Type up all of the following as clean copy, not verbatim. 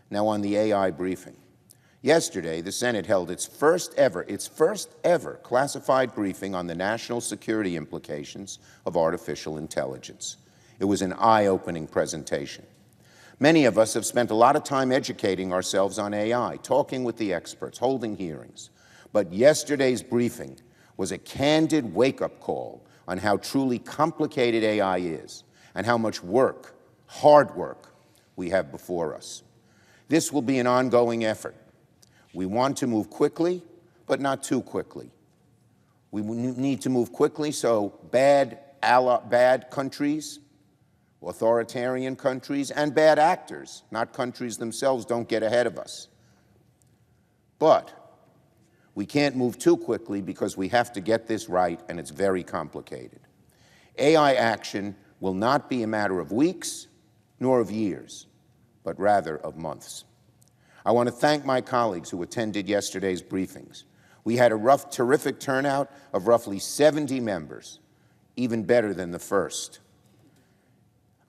Now on the AI briefing. Yesterday, the Senate held its first ever classified briefing on the national security implications of artificial intelligence. It was an eye-opening presentation. Many of us have spent a lot of time educating ourselves on AI, talking with the experts, holding hearings. But yesterday's briefing was a candid wake-up call on how truly complicated AI is and how much work, hard work, we have before us. This will be an ongoing effort. We want to move quickly, but not too quickly. We need to move quickly so bad countries, authoritarian countries, and bad actors, not countries themselves, don't get ahead of us. But we can't move too quickly because we have to get this right, and it's very complicated. AI action will not be a matter of weeks nor of years, but rather of months. I want to thank my colleagues who attended yesterday's briefings. We had a terrific turnout of roughly 70 members, even better than the first.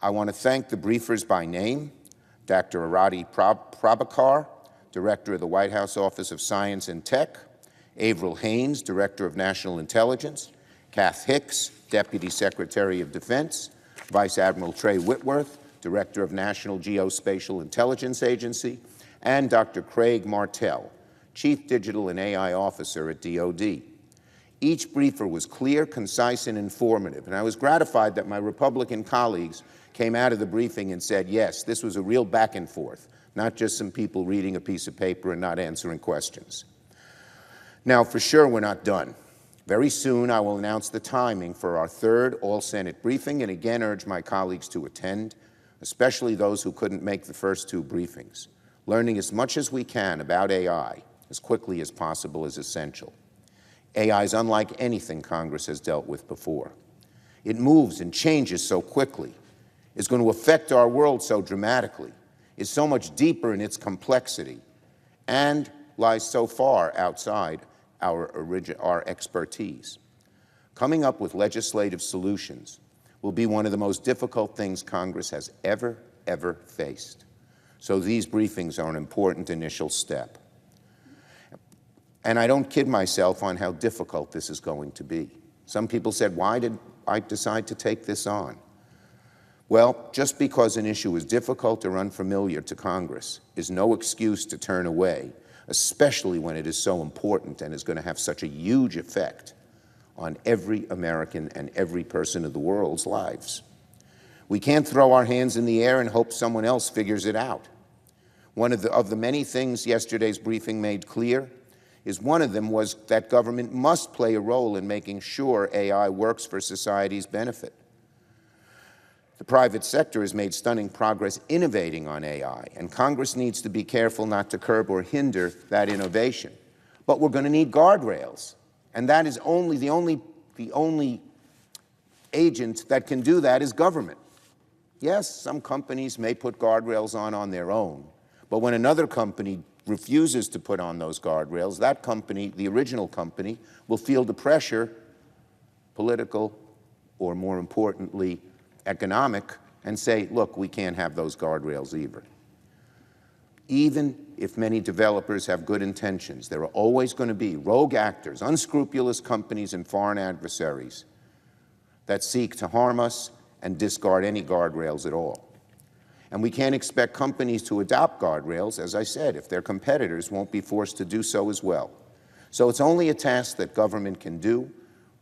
I want to thank the briefers by name, Dr. Arati Prabhakar, Director of the White House Office of Science and Tech, Avril Haines, Director of National Intelligence, Kath Hicks, Deputy Secretary of Defense, Vice Admiral Trey Whitworth, Director of National Geospatial Intelligence Agency, and Dr. Craig Martell, Chief Digital and AI Officer at DoD. Each briefer was clear, concise, and informative, and I was gratified that my Republican colleagues came out of the briefing and said, yes, this was a real back and forth, not just some people reading a piece of paper and not answering questions. Now, for sure, we're not done. Very soon, I will announce the timing for our third all-Senate briefing and again urge my colleagues to attend, especially those who couldn't make the first two briefings. Learning as much as we can about AI as quickly as possible is essential. AI is unlike anything Congress has dealt with before. It moves and changes so quickly, is going to affect our world so dramatically, is so much deeper in its complexity, and lies so far outside our expertise. Coming up with legislative solutions will be one of the most difficult things Congress has ever faced. So these briefings are an important initial step. And I don't kid myself on how difficult this is going to be. Some people said, why did I decide to take this on? Well, just because an issue is difficult or unfamiliar to Congress is no excuse to turn away, especially when it is so important and is going to have such a huge effect on every American and every person of the world's lives. We can't throw our hands in the air and hope someone else figures it out. One of the many things yesterday's briefing made clear is one of them was that government must play a role in making sure AI works for society's benefit. The private sector has made stunning progress innovating on AI, and Congress needs to be careful not to curb or hinder that innovation. But we're going to need guardrails, and that is the only agent that can do that is government. Yes, some companies may put guardrails on their own, but when another company refuses to put on those guardrails, that company, the original company, will feel the pressure, political, or more importantly, economic, and say, look, we can't have those guardrails either. Even if many developers have good intentions, there are always going to be rogue actors, unscrupulous companies, and foreign adversaries that seek to harm us and discard any guardrails at all. And we can't expect companies to adopt guardrails, as I said, if their competitors won't be forced to do so as well. So it's only a task that government can do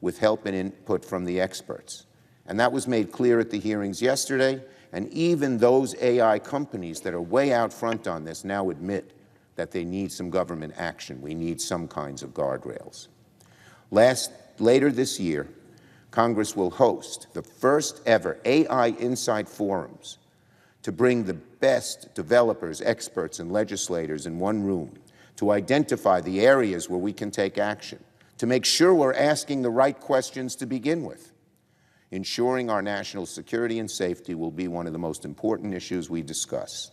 with help and input from the experts. And that was made clear at the hearings yesterday, and even those AI companies that are way out front on this now admit that they need some government action. We need some kinds of guardrails. Later this year, Congress will host the first ever AI Insight Forums to bring the best developers, experts, and legislators in one room to identify the areas where we can take action, to make sure we're asking the right questions to begin with. Ensuring our national security and safety will be one of the most important issues we discuss.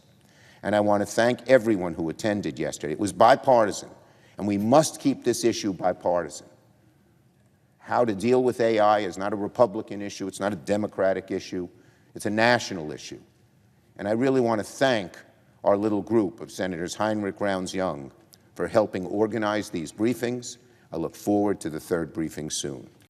And I want to thank everyone who attended yesterday. It was bipartisan, and we must keep this issue bipartisan. How to deal with AI is not a Republican issue, it's not a Democratic issue, it's a national issue. And I really want to thank our little group of Senators Heinrich Rounds-Young for helping organize these briefings. I look forward to the third briefing soon.